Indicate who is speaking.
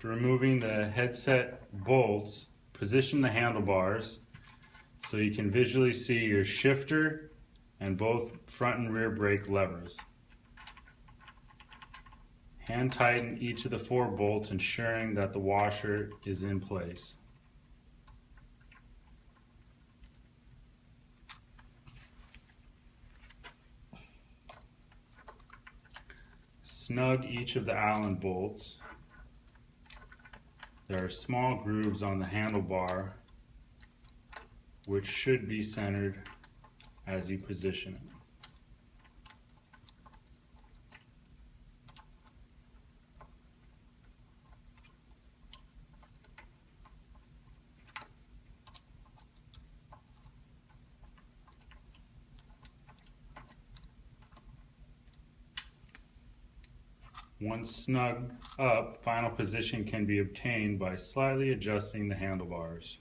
Speaker 1: After removing the headset bolts, position the handlebars so you can visually see your shifter and both front and rear brake levers. Hand tighten each of the 4 bolts, ensuring that the washer is in place. Snug each of the Allen bolts. There are small grooves on the handlebar which should be centered as you position it. Once snug up, final position can be obtained by slightly adjusting the handlebars.